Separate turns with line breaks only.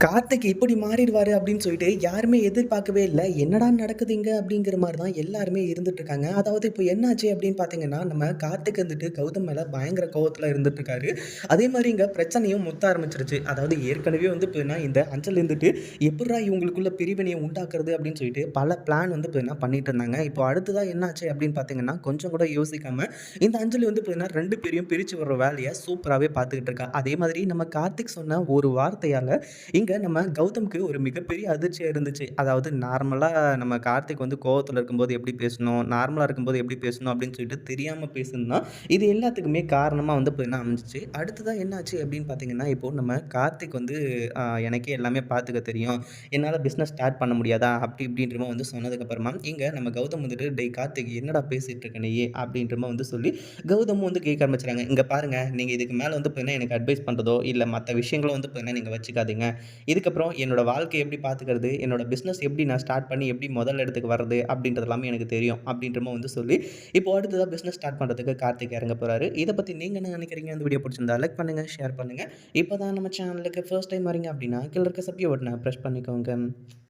கார்த்திக் இப்படி மாறிடுவாரு அப்படின்னு சொல்லிட்டு யாருமே எதிர்பார்க்கவே இல்ல. என்னடா நடக்குது இங்க? அப்படிங்கிற மாரி தான் எல்லாருமே இருந்துட்டு இருக்காங்க. அதாவது இப்போ என்னாச்சு அப்படின்னு பார்த்தீங்கன்னா, நம்ம கார்த்திக் வந்துட்டு கௌதம் மேல பயங்கர கோவத்துல இருந்துட்டு இருக்காரு. அதே மாரி இங்க பிரச்சனையும் முத்த ஆரம்பிச்சுருச்சு. அதாவது ஏற்கனவே வந்து பார்த்தீங்கன்னா, இந்த அஞ்சல் இருந்துட்டு எப்புட்றா இவங்களுக்குள்ள பிரிவினைய உண்டாக்குறது அப்படின்னு சொல்லிட்டு பல பிளான் வந்து பார்த்தீங்கன்னா பண்ணிட்டு இருந்தாங்க. இப்போ அடுத்ததா என்னாச்சு அப்படின்னு பார்த்தீங்கன்னா, கொஞ்சம் கூட யோசிக்காம இந்த அஞ்சலி வந்து பார்த்தீங்கன்னா 2 பேரையும் பிரிச்சு விடுற வேலைய சூப்பராவே பார்த்துக்கிட்டு இருக்கா. அதே மாதிரி நம்ம கார்த்திக் சொன்ன ஒரு வார்த்தையால இங்க நம்ம கௌதம்க்கு ஒரு மிகப்பெரிய அதிர்ச்சியா இருந்துச்சு. அதாவது நார்மலா நம்ம கார்த்திக் வந்து கோவத்துல இருக்கும்போது எப்படி பேசணும், நார்மலா இருக்கும்போது எப்படி பேசணும் அப்படின்னு சொல்லிட்டு தெரியாம பேசுனதுதான். இது எல்லாத்துக்குமே காரணமா வந்து பார்த்தீங்கன்னா அமைஞ்சுச்சு. அடுத்ததா என்னாச்சு அப்படின்னு பார்த்தீங்கன்னா, இப்போ நம்ம கார்த்திக் வந்து எனக்கே எல்லாமே பார்த்துக்க தெரியும். என்னால பிசினஸ் ஸ்டார்ட் பண்ண முடியாதா? அப்படி இப்படின்ற மாரி வந்து சொன்னதுக்கப்புறமா, இங்க நம்ம கௌதம் வந்துட்டு, "டேய் கார்த்திக் என்னடா பேசிட்டு இருக்க நீயி?" அப்படின்ற மாரி வந்து சொல்லி கௌதமும் வந்து கேட்க ஆரம்பிச்சுறாங்க. "இங்க பாருங்க, நீங்க இதுக்கு மேல வந்து பார்த்தீங்கன்னா எனக்கு அட்வைஸ் பண்றதோ, இல்ல மத்த விஷயங்கள வந்து பார்த்தீங்கன்னா நீங்க வச்சுக்காதீங்க. இதுக்கப்புறம் என்னோட வாழ்க்கைய எப்படி பார்த்துக்கிறது, என்னோட பிசினஸ் எப்படி நான் ஸ்டார்ட் பண்ணி எப்படி முதல் இடத்துக்கு வர்றது அப்படின்றது எல்லாமே எனக்கு தெரியும். அப்படின்ற மாரி வந்து சொல்லி, இப்போ அடுத்ததா பிசினஸ் ஸ்டார்ட் பண்றதுக்கு கார்த்திக் இறங்க போறாரு. இத பத்தி நீங்க என்ன நினைக்கிறீங்க? இந்த வீடியோ பிடிச்சிருந்தா லைக் பண்ணுங்க, ஷேர் பண்ணுங்க. இப்ப தான் நம்ம சேனலுக்கு ஃபர்ஸ்ட் டைம் வரீங்க அப்படின்னா, கீழ இருக்க சப்ஸ்கிரைப் பட்டன பிரஸ் பண்ணிக்கோங்க.